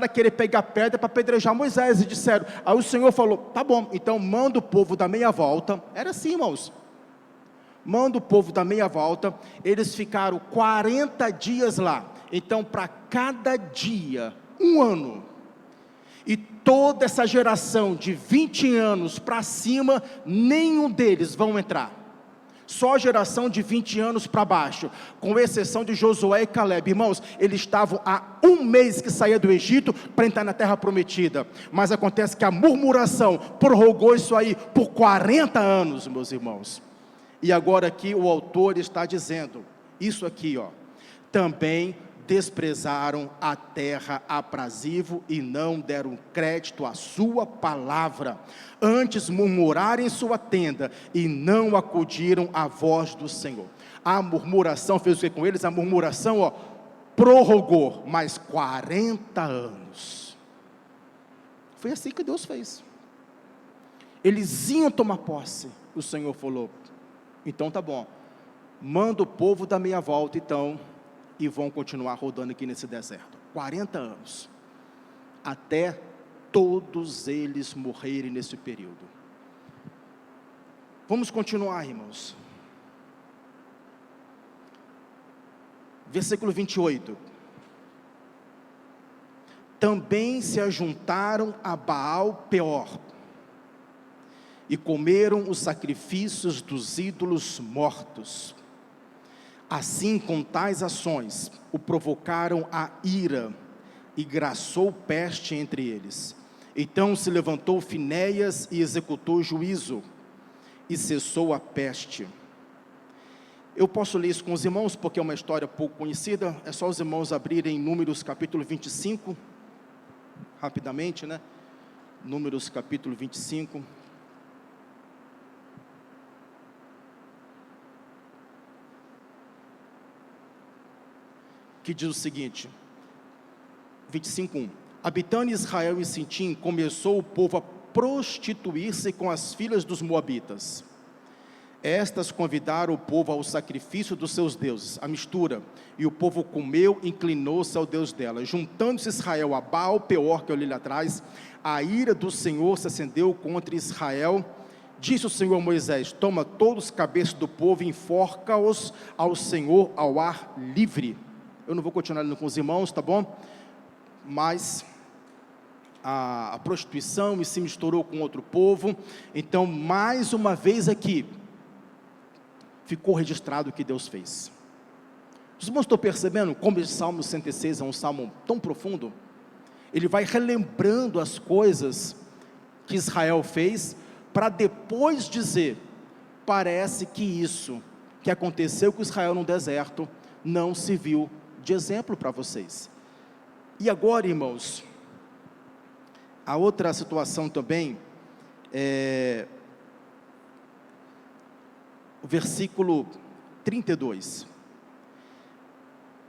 a querer pegar pedra para apedrejar Moisés, e disseram, aí o Senhor falou, tá bom, então manda o povo dar meia volta, era assim, irmãos, manda o povo dar meia volta, eles ficaram 40 dias lá, então para cada dia, 1 ano, e toda essa geração de 20 anos para cima, nenhum deles vão entrar, só a geração de 20 anos para baixo, com exceção de Josué e Caleb, irmãos, eles estavam há 1 mês que saía do Egito, para entrar na terra prometida, mas acontece que a murmuração, prorrogou isso aí, por 40 anos, meus irmãos, e agora aqui o autor está dizendo, isso aqui ó, também desprezaram a terra aprazível e não deram crédito à sua palavra, antes murmuraram em sua tenda e não acudiram à voz do Senhor. A murmuração fez o que com eles? A murmuração ó, prorrogou mais 40 anos, foi assim que Deus fez, eles iam tomar posse, o Senhor falou, então tá bom, manda o povo dar meia volta então, e vão continuar rodando aqui nesse deserto, 40 anos, até todos eles morrerem nesse período. Vamos continuar, irmãos, versículo 28, também se ajuntaram a Baal Peor, e comeram os sacrifícios dos ídolos mortos, assim com tais ações, o provocaram a ira, e graçou peste entre eles, então se levantou Finéias e executou juízo, e cessou a peste. Eu posso ler isso com os irmãos, porque é uma história pouco conhecida, é só os irmãos abrirem Números capítulo 25, rapidamente, né? Números capítulo 25, que diz o seguinte, 25:1, habitando Israel e Sitim, começou o povo a prostituir-se com as filhas dos moabitas, estas convidaram o povo ao sacrifício dos seus deuses, a mistura, e o povo comeu, inclinou-se ao Deus dela, juntando-se Israel a Baal Peor, que eu li lá atrás, a ira do Senhor se acendeu contra Israel, disse o Senhor a Moisés, toma todos os cabeças do povo e enforca-os ao Senhor ao ar livre. Eu não vou continuar lendo com os irmãos, tá bom? Mas a prostituição se misturou com outro povo, então mais uma vez aqui, ficou registrado o que Deus fez. Os irmãos estão percebendo como esse Salmo 106 é um salmo tão profundo? Ele vai relembrando as coisas que Israel fez, para depois dizer, parece que isso que aconteceu com Israel no deserto, não serviu de exemplo para vocês. E agora, irmãos, a outra situação também, o versículo 32,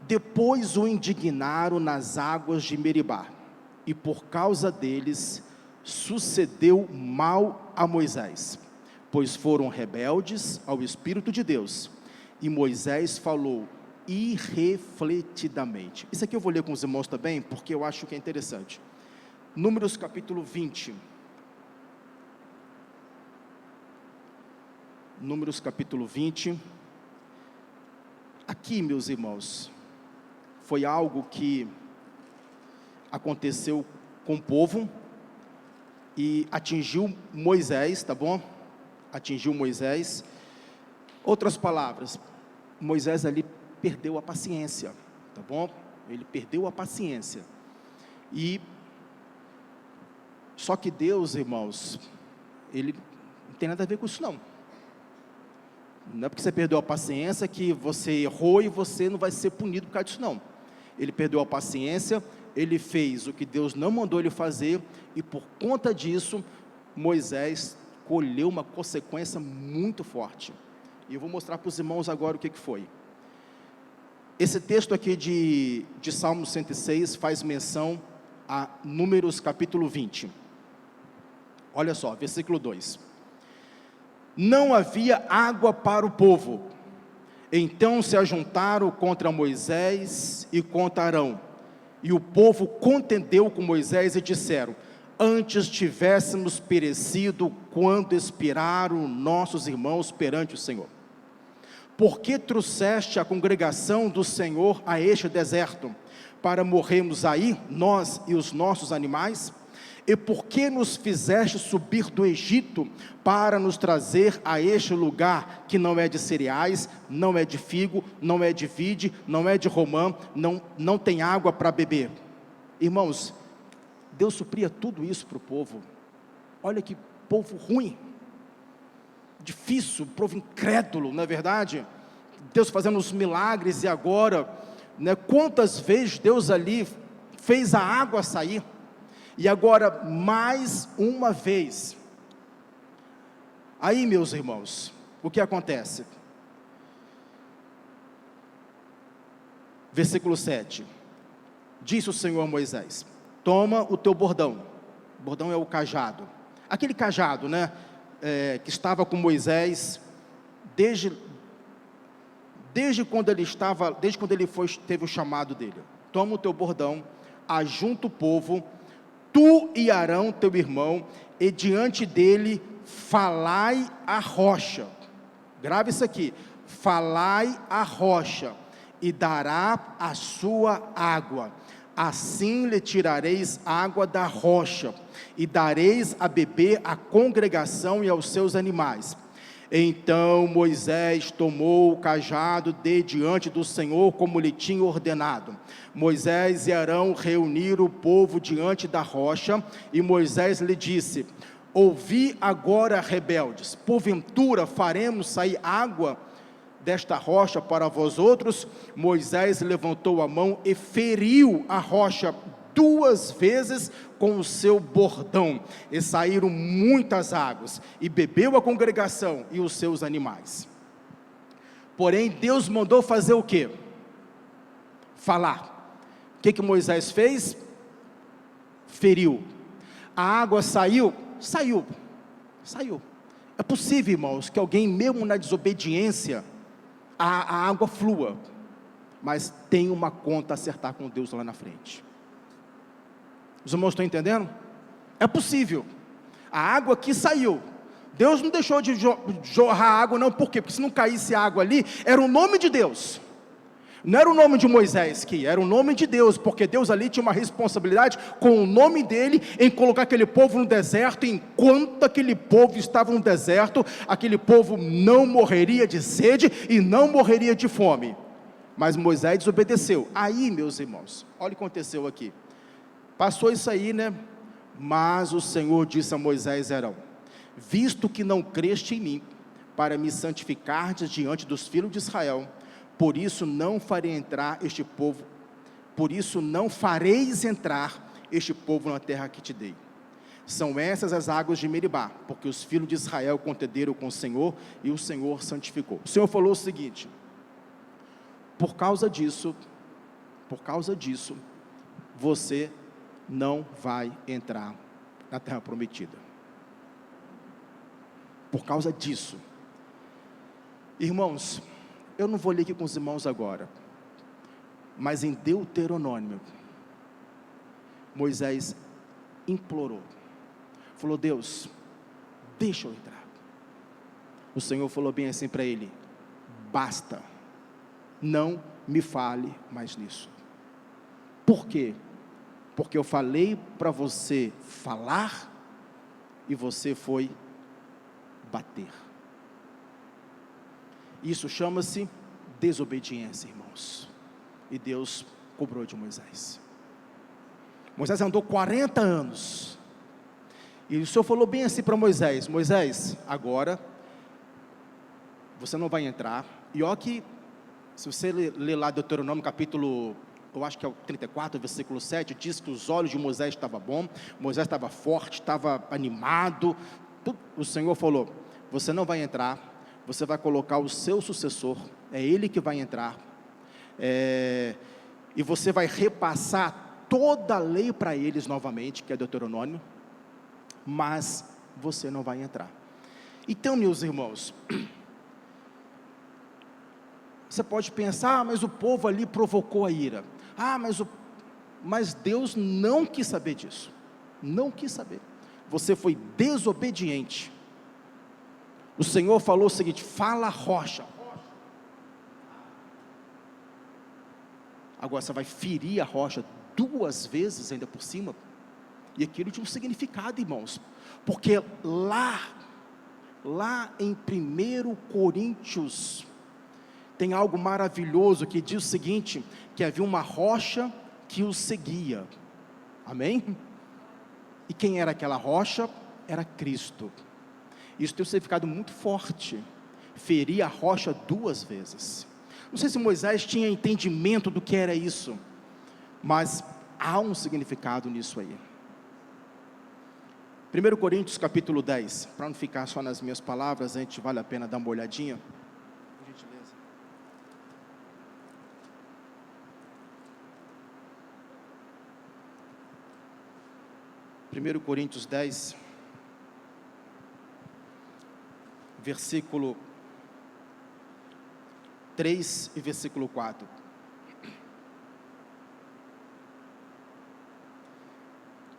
depois o indignaram nas águas de Meribá, e por causa deles, sucedeu mal a Moisés, pois foram rebeldes ao Espírito de Deus, e Moisés falou irrefletidamente. Isso aqui eu vou ler com os irmãos também, porque eu acho que é interessante. Números capítulo 20, Números capítulo 20, aqui meus irmãos, foi algo que aconteceu com o povo, e atingiu Moisés, tá bom? Atingiu Moisés, outras palavras, Moisés ali perdeu a paciência, tá bom? Ele perdeu a paciência, e só que Deus, irmãos, Ele não tem nada a ver com isso não. Não é porque você perdeu a paciência que você errou e você não vai ser punido por causa disso não. Ele perdeu a paciência, ele fez o que Deus não mandou ele fazer, e por conta disso, Moisés colheu uma consequência muito forte. E eu vou mostrar para os irmãos agora o que foi. Esse texto aqui de Salmo 106 faz menção a Números capítulo 20. Olha só, versículo 2. Não havia água para o povo, então se ajuntaram contra Moisés e contra Arão, E o povo contendeu com Moisés e disseram: antes tivéssemos perecido quando expiraram nossos irmãos perante o Senhor. Por que trouxeste a congregação do Senhor a este deserto? Para morrermos aí, nós e os nossos animais? E por que nos fizeste subir do Egito para nos trazer a este lugar que não é de cereais, não é de figo, não é de vide, não é de romã, não tem água para beber? Irmãos, Deus supria tudo isso para o povo. Olha que povo ruim, difícil, povo incrédulo, não é verdade? Deus fazendo os milagres, e agora, né, quantas vezes Deus ali fez a água sair, e agora mais uma vez. Aí, meus irmãos, o que acontece? Versículo 7, disse o Senhor a Moisés: toma o teu bordão. Bordão é o cajado, aquele cajado, né, que estava com Moisés, desde quando ele teve o chamado dele. Toma o teu bordão, ajunta o povo, tu e Arão teu irmão, e diante dele falai a rocha. Grave isso aqui: falai a rocha, e dará a sua água. Assim lhe tirareis água da rocha, e dareis a beber à congregação e aos seus animais. Então Moisés tomou o cajado de diante do Senhor, como lhe tinha ordenado. Moisés e Arão reuniram o povo diante da rocha, e Moisés lhe disse: ouvi agora, rebeldes, porventura faremos sair água desta rocha para vós outros? Moisés levantou a mão e feriu a rocha 2 vezes com o seu bordão, e saíram muitas águas, e bebeu a congregação e os seus animais. Porém Deus mandou fazer o quê? Falar. O que Moisés fez? Feriu. A água saiu? Saiu. É possível, irmãos, que alguém, mesmo na desobediência, a água flua, mas tem uma conta a acertar com Deus lá na frente. Os irmãos estão entendendo? É possível. A água aqui saiu. Deus não deixou de jorrar água, não. Por quê? Porque se não caísse água ali, era o nome de Deus. Não era o nome de Moisés que era o nome de Deus, porque Deus ali tinha uma responsabilidade com o nome dele, em colocar aquele povo no deserto. Enquanto aquele povo estava no deserto, aquele povo não morreria de sede e não morreria de fome. Mas Moisés desobedeceu. Aí, meus irmãos, olha o que aconteceu aqui. Passou isso aí, né? Mas o Senhor disse a Moisés e Arão: visto que não creste em mim, para me santificardes diante dos filhos de Israel, por isso não fareis entrar este povo na terra que te dei. São essas as águas de Meribá, porque os filhos de Israel contenderam com o Senhor, e o Senhor santificou. O Senhor falou o seguinte: por causa disso, você não vai entrar na terra prometida. Por causa disso. Irmãos, eu não vou ler aqui com os irmãos agora, mas em Deuteronômio, Moisés implorou, falou: Deus, deixa eu entrar. O Senhor falou bem assim para ele: basta, não me fale mais nisso. Por quê? Porque eu falei para você falar, e você foi bater. Isso chama-se desobediência, irmãos. E Deus cobrou de Moisés. Moisés andou 40 anos. E o Senhor falou bem assim para Moisés: Moisés, agora você não vai entrar. E olha que, se você ler lá Deuteronômio capítulo, eu acho que é o 34, versículo 7, diz que os olhos de Moisés estavam bons, Moisés estava forte, estava animado. O Senhor falou: você não vai entrar, você vai colocar o seu sucessor, é ele que vai entrar, e você vai repassar toda a lei para eles novamente, que é Deuteronômio, mas você não vai entrar. Então, meus irmãos, você pode pensar: mas o povo ali provocou a ira, Mas Deus não quis saber disso, não quis saber. Você foi desobediente. O Senhor falou o seguinte: fala rocha. Agora você vai ferir a rocha 2 vezes ainda por cima. E aquilo tinha um significado, irmãos, porque lá em 1 Coríntios, tem algo maravilhoso que diz o seguinte, que havia uma rocha que os seguia, amém? E quem era aquela rocha? Era Cristo. Isso tem um significado muito forte, ferir a rocha 2 vezes, não sei se Moisés tinha entendimento do que era isso, mas há um significado nisso aí. 1 Coríntios capítulo 10, para não ficar só nas minhas palavras, a gente vale a pena dar uma olhadinha, por gentileza. 1 Coríntios 10, versículo 3 e versículo 4.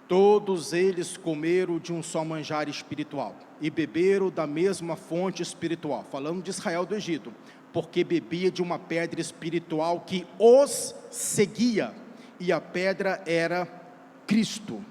Todos eles comeram de um só manjar espiritual, e beberam da mesma fonte espiritual, falando de Israel do Egito, porque bebia de uma pedra espiritual que os seguia, e a pedra era Cristo.